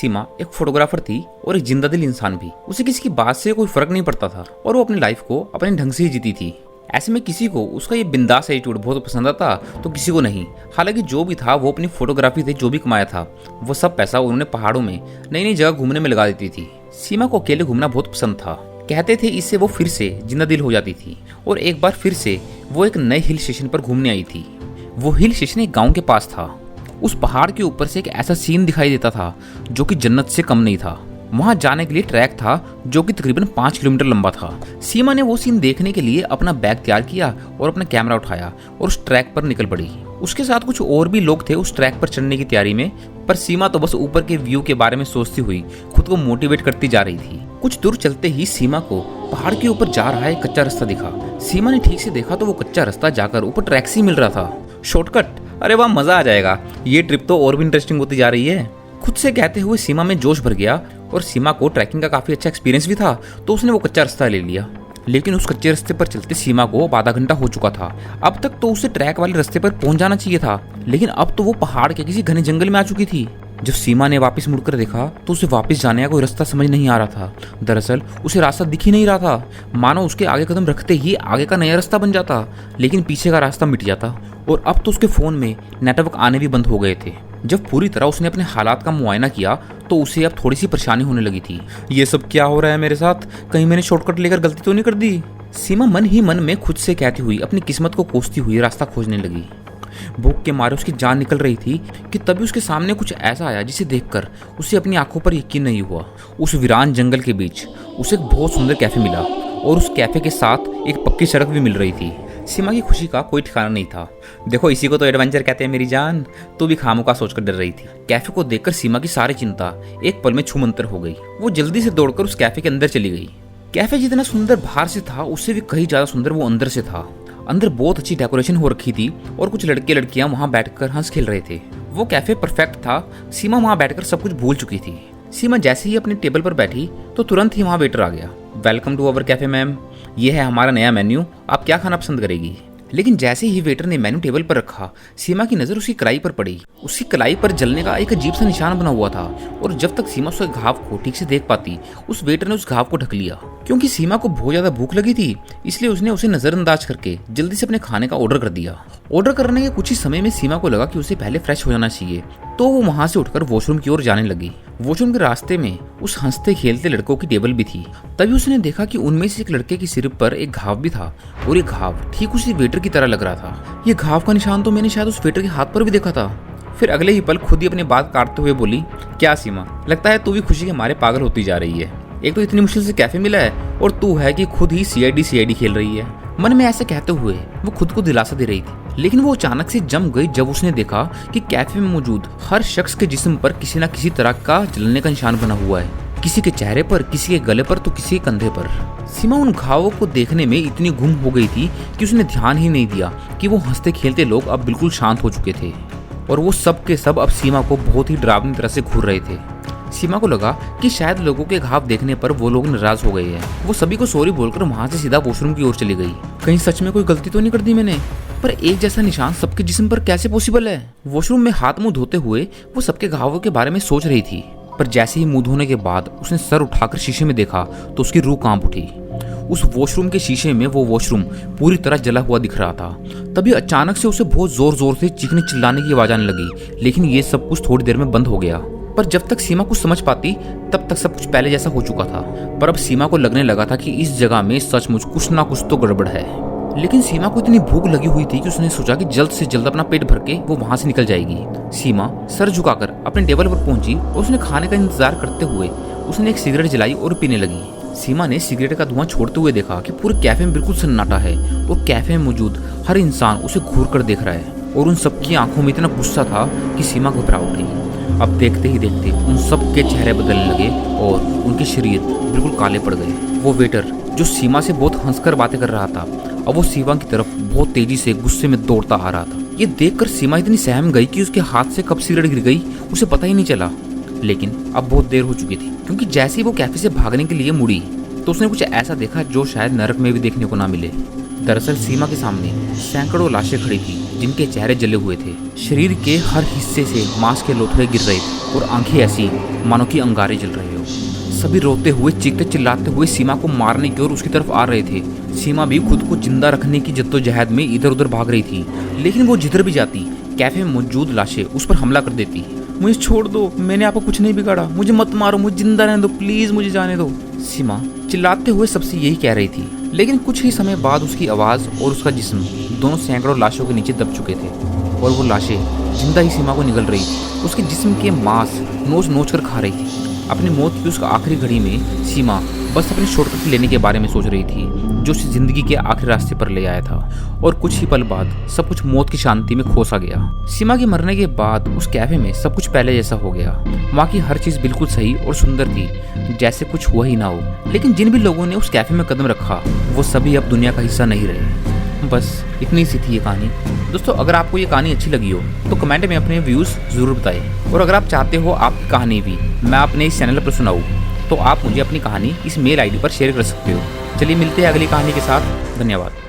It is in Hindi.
सीमा एक फोटोग्राफर थी और एक जिंदा दिल इंसान भी। उसे किसी की बात से कोई फर्क नहीं पड़ता था और वो अपनी लाइफ को अपने ढंग से ही जीती थी। ऐसे में किसी को उसका ये बिंदास एटीट्यूड बहुत पसंद आता तो किसी को नहीं। हालांकि जो भी था वो अपनी फोटोग्राफी से जो भी कमाया था वो सब पैसा उन्होंने पहाड़ों में नई नई जगह घूमने में लगा देती थी। सीमा को अकेले घूमना बहुत पसंद था। कहते थे इससे वो फिर से जिंदा दिल हो जाती थी और एक बार फिर से वो एक नए हिल स्टेशन पर घूमने आई थी। वो हिल स्टेशन एक गाँव के पास था। उस पहाड़ के ऊपर से एक ऐसा सीन दिखाई देता था जो कि जन्नत से कम नहीं था। वहां जाने के लिए ट्रैक था जो कि तकरीबन 5 किलोमीटर लंबा था। सीमा ने वो सीन देखने के लिए अपना बैग तैयार किया और अपना कैमरा उठाया और उस ट्रैक पर निकल पड़ी। उसके साथ कुछ और भी लोग थे उस ट्रैक पर चढ़ने की तैयारी में, पर सीमा तो बस ऊपर के व्यू के बारे में सोचती हुई खुद को मोटिवेट करती जा रही थी। कुछ दूर चलते ही सीमा को पहाड़ के ऊपर जा रहा एक कच्चा रास्ता दिखा। सीमा ने ठीक से देखा तो वो कच्चा रास्ता जाकर ऊपर ट्रैक से मिल रहा था। शॉर्टकट, अरे वाह मजा आ जाएगा, ये ट्रिप तो और भी इंटरेस्टिंग होती जा रही है। खुद से कहते हुए सीमा में जोश भर गया और सीमा को ट्रैकिंग का काफी अच्छा एक्सपीरियंस भी था तो उसने वो कच्चा रास्ता ले लिया। लेकिन उस कच्चे रास्ते पर चलते सीमा को अब आधा घंटा हो चुका था। अब तक तो उसे ट्रैक वाले रास्ते पर पहुंच जाना चाहिए था, लेकिन अब तो वो पहाड़ के किसी घने जंगल में आ चुकी थी। जब सीमा ने वापस मुड़कर देखा तो उसे वापस जाने का कोई रास्ता समझ नहीं आ रहा था। दरअसल उसे रास्ता दिख ही नहीं रहा था, मानो उसके आगे कदम रखते ही आगे का नया रास्ता बन जाता, लेकिन पीछे का रास्ता मिट जाता। और अब तो उसके फोन में नेटवर्क आने भी बंद हो गए थे। जब पूरी तरह उसने अपने हालात का मुआयना किया तो उसे अब थोड़ी सी परेशानी होने लगी थी। ये सब क्या हो रहा है मेरे साथ, कहीं मैंने शॉर्टकट लेकर गलती तो नहीं कर दी। सीमा मन ही मन में खुद से कहती हुई अपनी किस्मत को कोसती हुई रास्ता खोजने लगी। भूख के मारे उसकी जान निकल रही थी कि तभी उसके सामने कुछ ऐसा आया जिसे देखकर उसे अपनी आंखों पर यकीन नहीं हुआ। उस वीरान जंगल के बीच उसे एक बहुत सुंदर कैफे मिला और उस कैफे के साथ एक पक्की सड़क भी मिल रही थी। सीमा की खुशी का कोई ठिकाना नहीं था। देखो इसी को तो एडवेंचर कहते हैं मेरी जान, तू भी खामों का सोचकर डर रही थी। कैफे को देखकर सीमा की सारी चिंता एक पल में छूमंतर हो गई। वो जल्दी से दौड़कर उस कैफे के अंदर चली गई। कैफे जितना सुंदर बाहर से था उससे भी कहीं ज्यादा सुंदर वो अंदर से था। अंदर बहुत अच्छी डेकोरेशन हो रखी थी और कुछ लड़के लड़कियां वहां बैठकर हंस खेल रहे थे। वो कैफे परफेक्ट था। सीमा वहां बैठकर सब कुछ भूल चुकी थी। सीमा जैसे ही अपनी टेबल पर बैठी तो तुरंत ही वहां वेटर आ गया। Welcome to our cafe ma'am, ये है हमारा नया मेन्यू, आप क्या खाना पसंद करेगी। लेकिन जैसे ही वेटर ने मेन्यू टेबल पर रखा सीमा की नजर उसकी कलाई पर पड़ी। उसकी कलाई पर जलने का एक अजीब सा निशान बना हुआ था और जब तक सीमा उसके घाव को ठीक से देख पाती उस वेटर ने उस घाव को ढक लिया। क्योंकि सीमा को बहुत ज्यादा भूख लगी थी इसलिए उसने उसे नजरअंदाज करके जल्दी से अपने खाने का ऑर्डर कर दिया। ऑर्डर करने के कुछ ही समय में सीमा को लगा कि उसे पहले फ्रेश हो जाना चाहिए, तो वो वहां से उठकर वॉशरूम की ओर जाने लगी। वॉशरूम के रास्ते में उस हंसते खेलते लड़कों की टेबल भी थी। तभी उसने देखा कि उनमें से एक लड़के के सिर पर एक घाव भी था और ये घाव ठीक उसी वेटर की तरह लग रहा था। ये घाव का निशान तो मैंने शायद उस वेटर के हाथ पर भी देखा था। फिर अगले ही पल खुद ही अपनी बात काटते हुए बोली, क्या सीमा, लगता है तू भी खुशी के मारे पागल होती जा रही है। एक तो इतनी मुश्किल से कैफे मिला है और तू है कि खुद ही सीआईडी खेल रही है। मन में ऐसे कहते हुए वो खुद को दिलासा दे रही थी, लेकिन वो अचानक से जम गई जब उसने देखा कि कैफे में मौजूद हर शख्स के जिस्म पर किसी न किसी तरह का जलने का निशान बना हुआ है। किसी के चेहरे पर, किसी के गले पर तो किसी के कंधे पर। सीमा उन घावों को देखने में इतनी गुम हो गई थी कि उसने ध्यान ही नहीं दिया कि वो हंसते खेलते लोग अब बिल्कुल शांत हो चुके थे और वो सब के सब अब सीमा को बहुत ही डरावनी तरह से घूर रहे थे। सीमा को लगा कि शायद लोगों के घाव देखने पर वो लोग नाराज हो गए हैं। वो सभी को सॉरी बोलकर वहां से सीधा वॉशरूम की ओर चली गई। कहीं सच में कोई गलती तो नहीं कर दी मैंने, पर एक जैसा निशान सबके जिस्म पर कैसे पॉसिबल है। वॉशरूम में हाथ मुंह धोते हुए वो सबके घावों के बारे में सोच रही थी, पर जैसे ही मुंह धोने के बाद उसने सर उठाकर शीशे में देखा तो उसकी रूह कांप उठी। उस वॉशरूम के शीशे में वो वॉशरूम पूरी तरह जला हुआ दिख रहा था। तभी अचानक से उसे बहुत जोर जोर से चीखने चिल्लाने की आवाज आने लगी, लेकिन ये सब कुछ थोड़ी देर में बंद हो गया। पर जब तक सीमा कुछ समझ पाती तब तक सब कुछ पहले जैसा हो चुका था। पर अब सीमा को लगने लगा था कि इस जगह में सचमुच कुछ ना कुछ तो गड़बड़ है। लेकिन सीमा को इतनी भूख लगी हुई थी कि उसने सोचा कि जल्द से जल्द अपना पेट भर के वो वहां से निकल जाएगी। सीमा सर झुकाकर अपने टेबल पर पहुंची और उसने खाने का इंतजार करते हुए उसने एक सिगरेट जलाई और पीने लगी। सीमा ने सिगरेट का धुआं छोड़ते हुए देखा कि पूरे कैफे में बिल्कुल सन्नाटा है और कैफे में मौजूद हर इंसान उसे घूर कर देख रहा है और उन सबकी आंखों में इतना गुस्सा था कि सीमा घबरा उठी। अब देखते ही देखते उन सब के चेहरे बदलने लगे और उनके शरीर बिल्कुल काले पड़ गए। वो वेटर जो सीमा से बहुत हंसकर बातें कर रहा था अब वो सीमा की तरफ बहुत तेजी से गुस्से में दौड़ता आ रहा था। ये देखकर सीमा इतनी सहम गई कि उसके हाथ से कब सिगरेट गिर गई उसे पता ही नहीं चला। लेकिन अब बहुत देर हो चुकी थी, क्योंकि जैसे ही वो कैफे से भागने के लिए मुड़ी तो उसने कुछ ऐसा देखा जो शायद नरक में भी देखने को ना मिले। दरअसल सीमा के सामने सैकड़ों लाशें खड़ी थी जिनके चेहरे जले हुए थे। शरीर के हर हिस्से से मांस के लोथड़े गिर रहे थे और आंखें ऐसी मानो कि अंगारे जल रहे हो। सभी रोते हुए चीखते चिल्लाते हुए सीमा को मारने की ओर उसकी तरफ आ रहे थे। सीमा भी खुद को जिंदा रखने की जद्दोजहद में इधर उधर भाग रही थी, लेकिन वो जिधर भी जाती कैफे में मौजूद लाशें उस पर हमला कर देती। मुझे छोड़ दो, मैंने आपको कुछ नहीं बिगाड़ा, मुझे मत मारो, मुझे जिंदा रहने दो, प्लीज मुझे जाने दो। सीमा चिल्लाते हुए सबसे यही कह रही थी, लेकिन कुछ ही समय बाद उसकी आवाज और उसका जिस्म दोनों सैकड़ों लाशों के नीचे दब चुके थे और वो लाशें जिंदा ही सीमा को निगल रही थी। उसके जिस्म के मांस नोच नोच कर खा रही थी। अपनी मौत की उस आखिरी घड़ी में सीमा बस अपनी शॉर्टकट लेने के बारे में सोच रही थी जो उसे जिंदगी के आखिरी रास्ते पर ले आया था। और कुछ ही पल बाद सब कुछ मौत की शांति में खो सा गया। सीमा के मरने के बाद उस कैफे में सब कुछ पहले जैसा हो गया। वहाँ की हर चीज बिल्कुल सही और सुंदर थी, जैसे कुछ हुआ ही ना हो। लेकिन जिन भी लोगों ने उस कैफे में कदम रखा वो सभी अब दुनिया का हिस्सा नहीं रहे। बस इतनी सी थी ये कहानी। दोस्तों, अगर आपको ये कहानी अच्छी लगी हो तो कमेंट में अपने व्यूज़ ज़रूर बताएं। और अगर आप चाहते हो आपकी कहानी भी मैं अपने इस चैनल पर सुनाऊँ तो आप मुझे अपनी कहानी इस मेल आईडी पर शेयर कर सकते हो। चलिए मिलते हैं अगली कहानी के साथ। धन्यवाद।